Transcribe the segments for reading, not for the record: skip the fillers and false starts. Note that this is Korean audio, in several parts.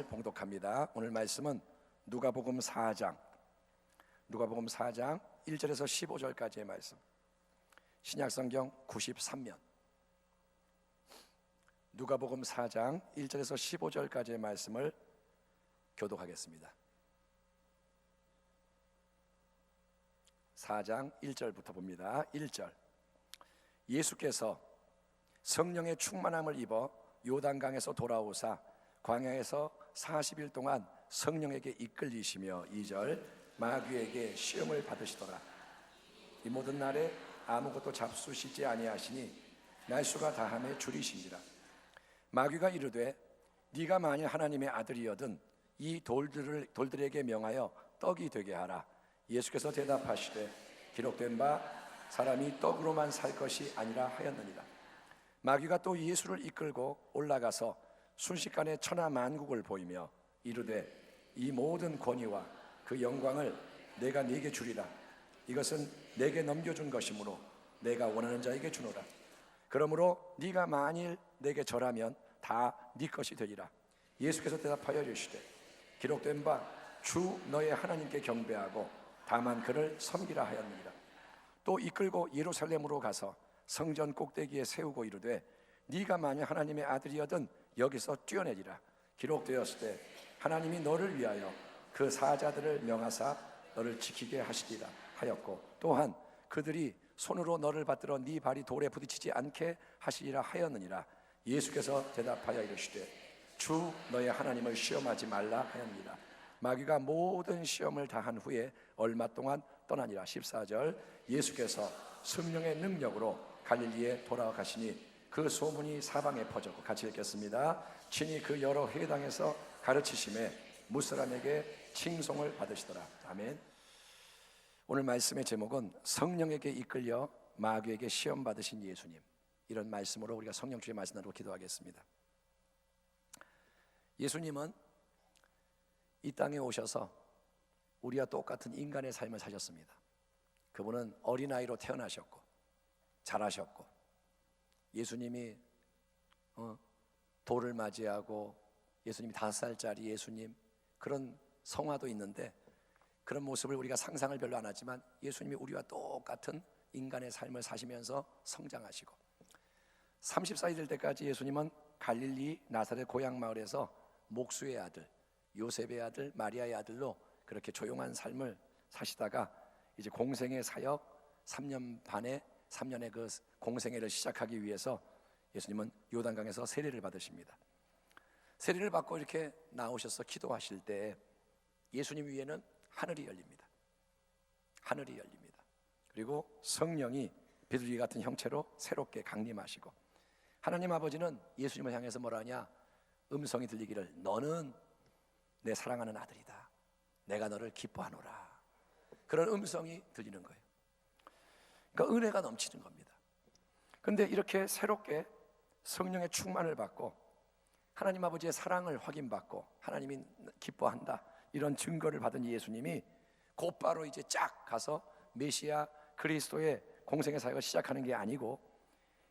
봉독합니다. 오늘 말씀은 누가복음 4장 1절에서 15절까지의 말씀, 신약성경 93면. 누가복음 4장 1절에서 15절까지의 말씀을 교독하겠습니다. 4장 1절부터 봅니다. 1절. 예수께서 성령의 충만함을 입어 요단강에서 돌아오사 광야에서 40일 동안 성령에게 이끌리시며 2절 마귀에게 시험을 받으시더라. 이 모든 날에 아무것도 잡수시지 아니하시니 날수가 다함에 줄이신지라. 마귀가 이르되 네가 만일 하나님의 아들이여든 이 돌들에게 명하여 떡이 되게 하라. 예수께서 대답하시되 기록된 바 사람이 떡으로만 살 것이 아니라 하였느니라. 마귀가 또 예수를 이끌고 올라가서 순식간에 천하 만국을 보이며 이르되 이 모든 권위와 그 영광을 내가 네게 주리라. 이것은 내게 넘겨준 것이므로 내가 원하는 자에게 주노라. 그러므로 네가 만일 내게 절하면 다 네 것이 되리라. 예수께서 대답하여 이르시되 기록된 바 주 너의 하나님께 경배하고 다만 그를 섬기라 하였느니라. 또 이끌고 예루살렘으로 가서 성전 꼭대기에 세우고 이르되 네가 만일 하나님의 아들이여든 여기서 뛰어내리라. 기록되었을 때 하나님이 너를 위하여 그 사자들을 명하사 너를 지키게 하시리라 하였고, 또한 그들이 손으로 너를 받들어 네 발이 돌에 부딪히지 않게 하시리라 하였느니라. 예수께서 대답하여 이르시되 주 너의 하나님을 시험하지 말라 하였느니라. 마귀가 모든 시험을 다한 후에 얼마 동안 떠나니라. 14절. 예수께서 성령의 능력으로 갈릴리에 돌아가시니 그 소문이 사방에 퍼졌고, 같이 읽겠습니다. 친히 그 여러 회당에서 가르치심에 무사람에게 칭송을 받으시더라. 아멘. 오늘 말씀의 제목은 성령에게 이끌려 마귀에게 시험 받으신 예수님, 이런 말씀으로 우리가 성령 주의 말씀 나누고 기도하겠습니다. 예수님은 이 땅에 오셔서 우리와 똑같은 인간의 삶을 사셨습니다. 그분은 어린아이로 태어나셨고 자라셨고, 예수님이 돌을 맞이하고 예수님이 5살짜리 예수님, 그런 성화도 있는데 그런 모습을 우리가 상상을 별로 안 하지만 예수님이 우리와 똑같은 인간의 삶을 사시면서 성장하시고, 30살이 될 때까지 예수님은 갈릴리 나사렛 고향 마을에서 목수의 아들, 요셉의 아들, 마리아의 아들로 그렇게 조용한 삶을 사시다가 이제 공생의 사역 3년 반에 3년의 그 공생애를 시작하기 위해서 예수님은 요단강에서 세례를 받으십니다. 세례를 받고 이렇게 나오셔서 기도하실 때 예수님 위에는 하늘이 열립니다. 하늘이 열립니다. 그리고 성령이 비둘기 같은 형체로 새롭게 강림하시고, 하나님 아버지는 예수님을 향해서 뭐라 하냐? 음성이 들리기를 너는 내 사랑하는 아들이다. 내가 너를 기뻐하노라. 그런 음성이 들리는 거예요. 그러니까 은혜가 넘치는 겁니다. 그런데 이렇게 새롭게 성령의 충만을 받고 하나님 아버지의 사랑을 확인받고 하나님이 기뻐한다, 이런 증거를 받은 예수님이 곧바로 이제 쫙 가서 메시아 그리스도의 공생의 사역을 시작하는 게 아니고,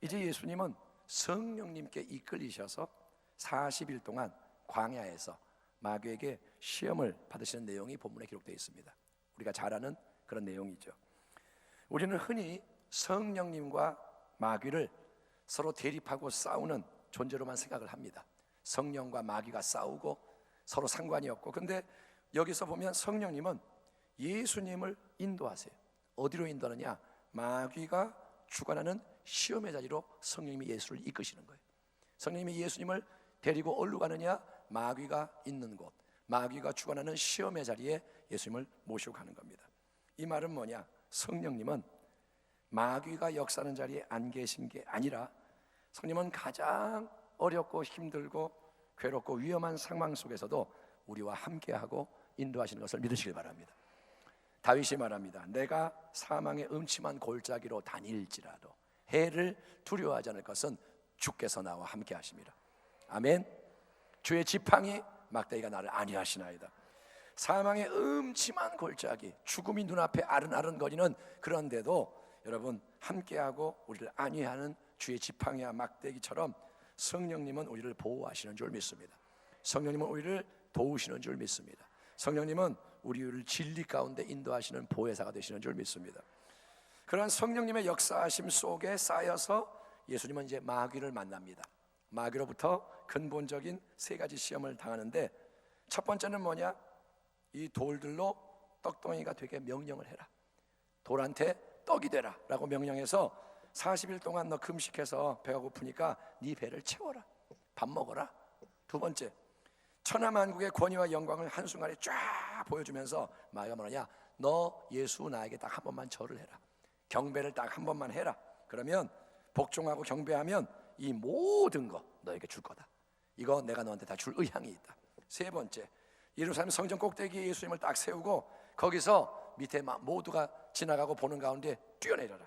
이제 예수님은 성령님께 이끌리셔서 40일 동안 광야에서 마귀에게 시험을 받으시는 내용이 본문에 기록되어 있습니다. 우리가 잘 아는 그런 내용이죠. 우리는 흔히 성령님과 마귀를 서로 대립하고 싸우는 존재로만 생각을 합니다. 성령과 마귀가 싸우고 서로 상관이 없고, 그런데 여기서 보면 성령님은 예수님을 인도하세요. 어디로 인도하느냐? 마귀가 주관하는 시험의 자리로 성령님이 예수를 이끄시는 거예요. 성령님이 예수님을 데리고 어디로 가느냐? 마귀가 있는 곳, 마귀가 주관하는 시험의 자리에 예수님을 모시고 가는 겁니다. 이 말은 뭐냐? 성령님은 마귀가 역사하는 자리에 안 계신 게 아니라 성령님은 가장 어렵고 힘들고 괴롭고 위험한 상황 속에서도 우리와 함께하고 인도하시는 것을 믿으시길 바랍니다. 다윗이 말합니다. 내가 사망의 음침한 골짜기로 다닐지라도 해를 두려워하지 않을 것은 주께서 나와 함께 하십니다. 아멘. 주의 지팡이 막대기가 나를 안위하시나이다. 사망의 음침한 골짜기, 죽음이 눈앞에 아른아른거리는 그런데도 여러분 함께하고 우리를 안위하는 주의 지팡이와 막대기처럼 성령님은 우리를 보호하시는 줄 믿습니다. 성령님은 우리를 도우시는 줄 믿습니다. 성령님은 우리를 진리 가운데 인도하시는 보혜사가 되시는 줄 믿습니다. 그러한 성령님의 역사하심 속에 쌓여서 예수님은 이제 마귀를 만납니다. 마귀로부터 근본적인 세 가지 시험을 당하는데, 첫 번째는 뭐냐? 이 돌들로 떡덩이가 되게 명령을 해라. 돌한테 떡이 되라 라고 명령해서 40일 동안 너 금식해서 배가 고프니까 네 배를 채워라, 밥 먹어라. 두 번째, 천하만국의 권위와 영광을 한순간에 쫙 보여주면서 마귀가 뭐냐? 너 예수 나에게 딱 한 번만 절을 해라, 경배를 딱 한 번만 해라. 그러면 복종하고 경배하면 이 모든 거 너에게 줄 거다. 이거 내가 너한테 다 줄 의향이 있다. 세 번째, 예루살렘 성전 꼭대기에 예수님을 딱 세우고 거기서 밑에 모두가 지나가고 보는 가운데 뛰어내려라.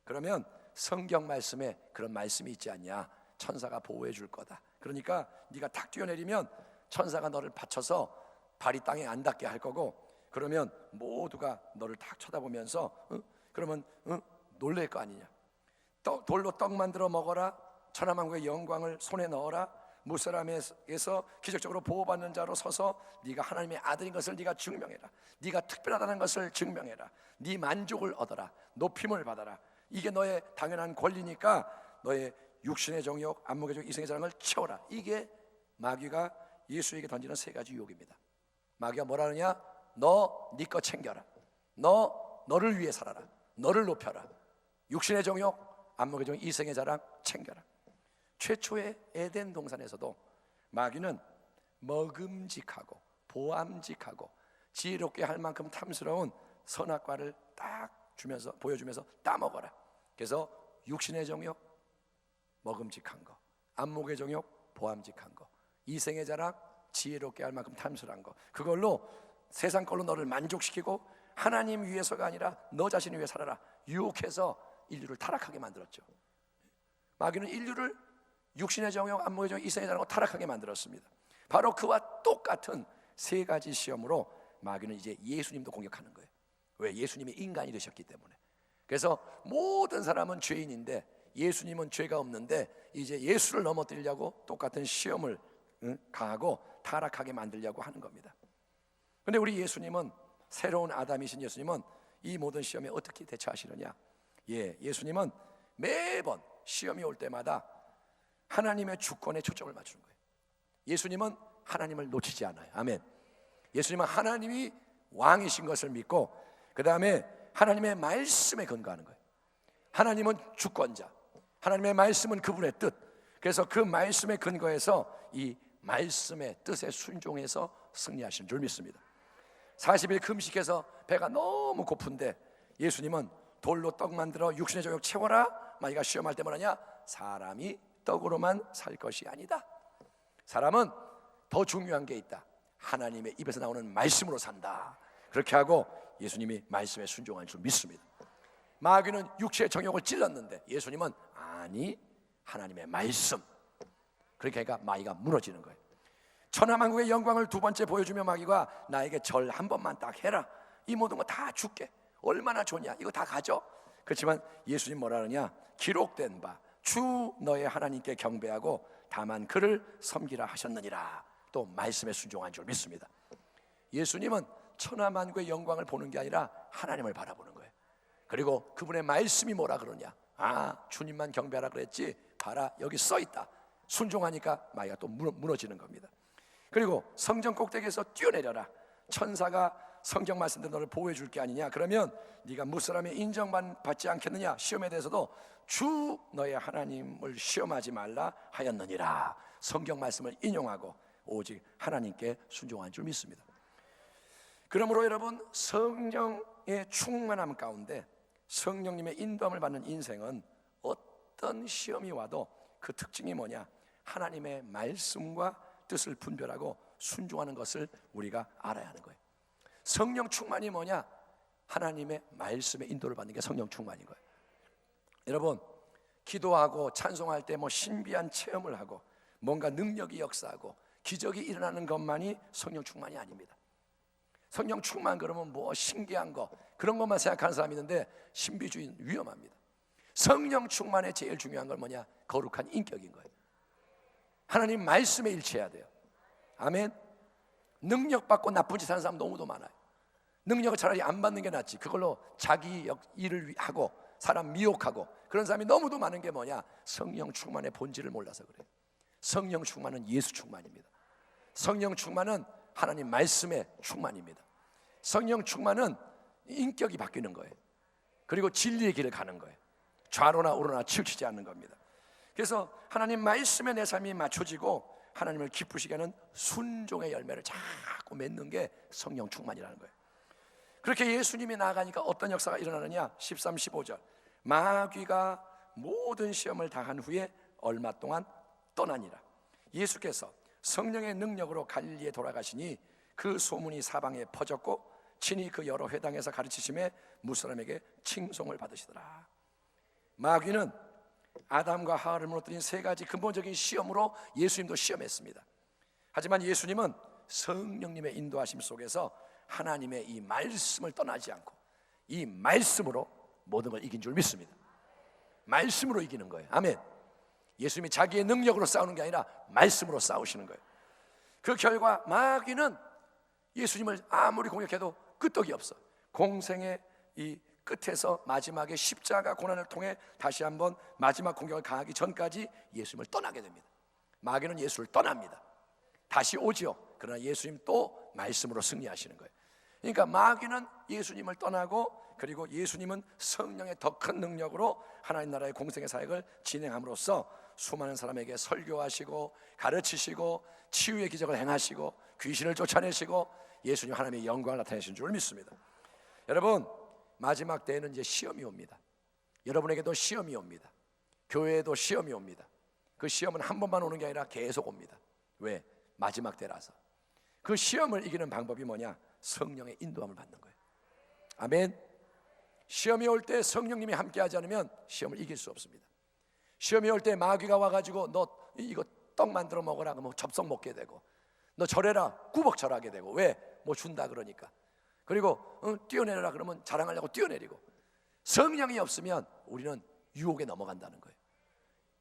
그러면 성경 말씀에 그런 말씀이 있지 않냐? 천사가 보호해 줄 거다. 그러니까 네가 탁 뛰어내리면 천사가 너를 받쳐서 발이 땅에 안 닿게 할 거고, 그러면 모두가 너를 탁 쳐다보면서 그러면 놀랄 거 아니냐? 돌로 떡 만들어 먹어라, 천하만국의 영광을 손에 넣어라, 무사람에게서 기적적으로 보호받는 자로 서서 네가 하나님의 아들인 것을 네가 증명해라, 네가 특별하다는 것을 증명해라, 네 만족을 얻어라, 높임을 받아라. 이게 너의 당연한 권리니까 너의 육신의 정욕, 안목의 정욕, 이성의 자랑을 채워라. 이게 마귀가 예수에게 던지는 세 가지 유혹입니다. 마귀가 뭐라 하느냐? 너 네 거 챙겨라, 너를 위해 살아라, 너를 높여라, 육신의 정욕, 안목의 정욕, 이성의 자랑 챙겨라. 최초의 에덴 동산에서도 마귀는 먹음직하고 보암직하고 지혜롭게 할 만큼 탐스러운 선악과를 딱 주면서 보여주면서 따먹어라. 그래서 육신의 정욕, 먹음직한 거, 안목의 정욕, 보암직한 거, 이생의 자랑, 지혜롭게 할 만큼 탐스러운 거, 그걸로 세상 걸로 너를 만족시키고 하나님 위해서가 아니라 너 자신 위해 살아라 유혹해서 인류를 타락하게 만들었죠. 마귀는 인류를 육신의 정욕, 안목의 정욕, 이성의 자랑으로 타락하게 만들었습니다. 바로 그와 똑같은 세 가지 시험으로 마귀는 이제 예수님도 공격하는 거예요. 왜? 예수님이 인간이 되셨기 때문에. 그래서 모든 사람은 죄인인데 예수님은 죄가 없는데 이제 예수를 넘어뜨리려고 똑같은 시험을 가하고 타락하게 만들려고 하는 겁니다. 그런데 우리 예수님은, 새로운 아담이신 예수님은 이 모든 시험에 어떻게 대처하시느냐? 예수님은 매번 시험이 올 때마다 하나님의 주권에 초점을 맞추는 거예요. 예수님은 하나님을 놓치지 않아요. 아멘. 예수님은 하나님이 왕이신 것을 믿고 그 다음에 하나님의 말씀에 근거하는 거예요. 하나님은 주권자, 하나님의 말씀은 그분의 뜻. 그래서 그 말씀에 근거해서 이 말씀의 뜻에 순종해서 승리하시는 줄 믿습니다. 40일 금식해서 배가 너무 고픈데 예수님은 돌로 떡 만들어 육신의 정욕 채워라. 마귀가 시험할 때 뭐라냐? 사람이 떡으로만 살 것이 아니다. 사람은 더 중요한 게 있다. 하나님의 입에서 나오는 말씀으로 산다. 그렇게 하고 예수님이 말씀에 순종한 줄 믿습니다. 마귀는 육체의 정욕을 찔렀는데 예수님은 아니, 하나님의 말씀. 그렇게 하니까 마귀가 무너지는 거예요. 천하만국의 영광을 두 번째 보여주며 마귀가 나에게 절 한 번만 딱 해라, 이 모든 거 다 줄게, 얼마나 좋냐, 이거 다 가져. 그렇지만 예수님 뭐라 하느냐? 기록된 바 주 너의 하나님께 경배하고 다만 그를 섬기라 하셨느니라. 또 말씀에 순종한 줄 믿습니다. 예수님은 천하만국의 영광을 보는 게 아니라 하나님을 바라보는 거예요. 그리고 그분의 말씀이 뭐라 그러냐? 주님만 경배하라 그랬지, 봐라 여기 써있다. 순종하니까 마귀가 또 무너지는 겁니다. 그리고 성전 꼭대기에서 뛰어내려라. 천사가 성경 말씀대로 너를 보호해 줄 게 아니냐? 그러면 네가 무사람의 인정받지 않겠느냐? 시험에 대해서도 주 너의 하나님을 시험하지 말라 하였느니라. 성경 말씀을 인용하고 오직 하나님께 순종한 줄 믿습니다. 그러므로 여러분, 성령의 충만함 가운데 성령님의 인도함을 받는 인생은 어떤 시험이 와도 그 특징이 뭐냐? 하나님의 말씀과 뜻을 분별하고 순종하는 것을 우리가 알아야 하는 거예요. 성령 충만이 뭐냐? 하나님의 말씀의 인도를 받는 게 성령 충만인 거예요. 여러분, 기도하고 찬송할 때 신비한 체험을 하고 뭔가 능력이 역사하고 기적이 일어나는 것만이 성령 충만이 아닙니다. 성령 충만 그러면 신기한 거, 그런 것만 생각하는 사람이 있는데 신비주의는 위험합니다. 성령 충만의 제일 중요한 건 뭐냐? 거룩한 인격인 거예요. 하나님 말씀에 일치해야 돼요. 아멘. 능력 받고 나쁜 짓 하는 사람 너무도 많아요. 능력을 차라리 안 받는 게 낫지. 그걸로 자기 일을 하고 사람 미혹하고 그런 사람이 너무도 많은 게 뭐냐? 성령 충만의 본질을 몰라서 그래요. 성령 충만은 예수 충만입니다. 성령 충만은 하나님 말씀의 충만입니다. 성령 충만은 인격이 바뀌는 거예요. 그리고 진리의 길을 가는 거예요. 좌로나 우로나 치우치지 않는 겁니다. 그래서 하나님 말씀에 내 삶이 맞춰지고 하나님을 기쁘시게 하는 순종의 열매를 자꾸 맺는 게 성령 충만이라는 거예요. 그렇게 예수님이 나아가니까 어떤 역사가 일어나느냐? 13, 15절 마귀가 모든 시험을 당한 후에 얼마 동안 떠나니라. 예수께서 성령의 능력으로 갈릴리에 돌아가시니 그 소문이 사방에 퍼졌고 친히 그 여러 회당에서 가르치심에 무사람에게 칭송을 받으시더라. 마귀는 아담과 하와를 무너뜨린 세 가지 근본적인 시험으로 예수님도 시험했습니다. 하지만 예수님은 성령님의 인도하심 속에서 하나님의 이 말씀을 떠나지 않고 이 말씀으로 모든 걸 이긴 줄 믿습니다. 말씀으로 이기는 거예요. 아멘. 예수님이 자기의 능력으로 싸우는 게 아니라 말씀으로 싸우시는 거예요. 그 결과 마귀는 예수님을 아무리 공격해도 끄떡이 없어. 공생의 이 끝에서 마지막에 십자가 고난을 통해 다시 한번 마지막 공격을 가하기 전까지 예수님을 떠나게 됩니다. 마귀는 예수를 떠납니다. 다시 오지요. 그러나 예수님 또 말씀으로 승리하시는 거예요. 그러니까 마귀는 예수님을 떠나고 그리고 예수님은 성령의 더 큰 능력으로 하나님 나라의 공생의 사역을 진행함으로써 수많은 사람에게 설교하시고 가르치시고 치유의 기적을 행하시고 귀신을 쫓아내시고 예수님 하나님의 영광을 나타내신 줄 믿습니다. 여러분, 마지막 때에는 이제 시험이 옵니다. 여러분에게도 시험이 옵니다. 교회에도 시험이 옵니다. 그 시험은 한 번만 오는 게 아니라 계속 옵니다. 왜? 마지막 때라서. 그 시험을 이기는 방법이 뭐냐? 성령의 인도함을 받는 거예요. 아멘. 시험이 올 때 성령님이 함께하지 않으면 시험을 이길 수 없습니다. 시험이 올 때 마귀가 와가지고 너 이거 떡 만들어 먹어라 그러면 접속 먹게 되고, 너 절해라 꾸벅 절하게 되고, 왜? 뭐 준다 그러니까. 그리고 뛰어내려라 그러면 자랑하려고 뛰어내리고. 성령이 없으면 우리는 유혹에 넘어간다는 거예요.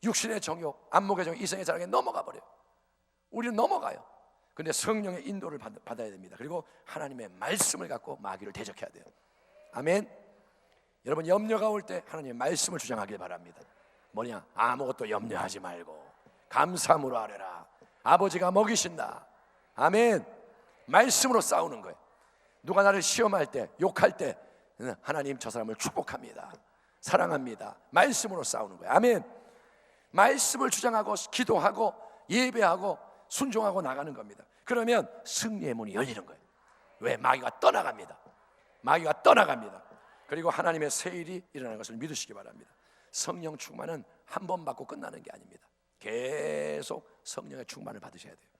육신의 정욕, 안목의 정욕, 이성의 자랑에 넘어가 버려요. 우리는 넘어가요. 근데 성령의 인도를 받아야 됩니다. 그리고 하나님의 말씀을 갖고 마귀를 대적해야 돼요. 아멘. 여러분, 염려가 올 때 하나님의 말씀을 주장하길 바랍니다. 뭐냐? 아무것도 염려하지 말고 감사함으로 하래라. 아버지가 먹이신다. 아멘. 말씀으로 싸우는 거예요. 누가 나를 시험할 때, 욕할 때 하나님 저 사람을 축복합니다, 사랑합니다. 말씀으로 싸우는 거예요. 아멘. 말씀을 주장하고 기도하고 예배하고 순종하고 나가는 겁니다. 그러면 승리의 문이 열리는 거예요. 왜? 마귀가 떠나갑니다. 마귀가 떠나갑니다. 그리고 하나님의 새 일이 일어나는 것을 믿으시기 바랍니다. 성령 충만은 한 번 받고 끝나는 게 아닙니다. 계속 성령의 충만을 받으셔야 돼요.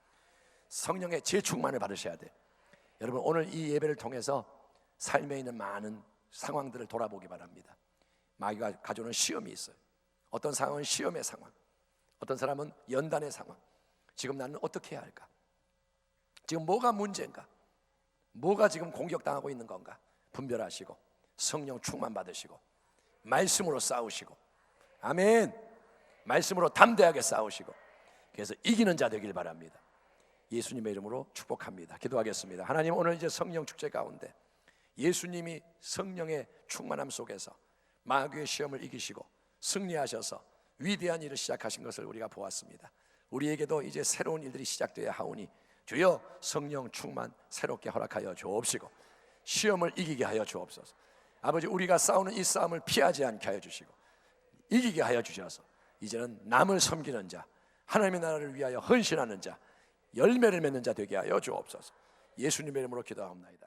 성령의 재충만을 받으셔야 돼요. 여러분, 오늘 이 예배를 통해서 삶에 있는 많은 상황들을 돌아보기 바랍니다. 마귀가 가져오는 시험이 있어요. 어떤 상황은 시험의 상황, 어떤 사람은 연단의 상황. 지금 나는 어떻게 해야 할까? 지금 뭐가 문제인가? 뭐가 지금 공격당하고 있는 건가? 분별하시고 성령 충만 받으시고 말씀으로 싸우시고, 아멘. 말씀으로 담대하게 싸우시고, 그래서 이기는 자 되길 바랍니다. 예수님의 이름으로 축복합니다. 기도하겠습니다. 하나님, 오늘 이제 성령 축제 가운데 예수님이 성령의 충만함 속에서 마귀의 시험을 이기시고 승리하셔서 위대한 일을 시작하신 것을 우리가 보았습니다. 우리에게도 이제 새로운 일들이 시작되어야 하오니 주여 성령 충만 새롭게 허락하여 주옵시고 시험을 이기게 하여 주옵소서. 아버지, 우리가 싸우는 이 싸움을 피하지 않게 하여 주시고 이기게 하여 주셔서 이제는 남을 섬기는 자, 하나님의 나라를 위하여 헌신하는 자, 열매를 맺는 자 되게 하여 주옵소서. 예수님의 이름으로 기도하옵나이다.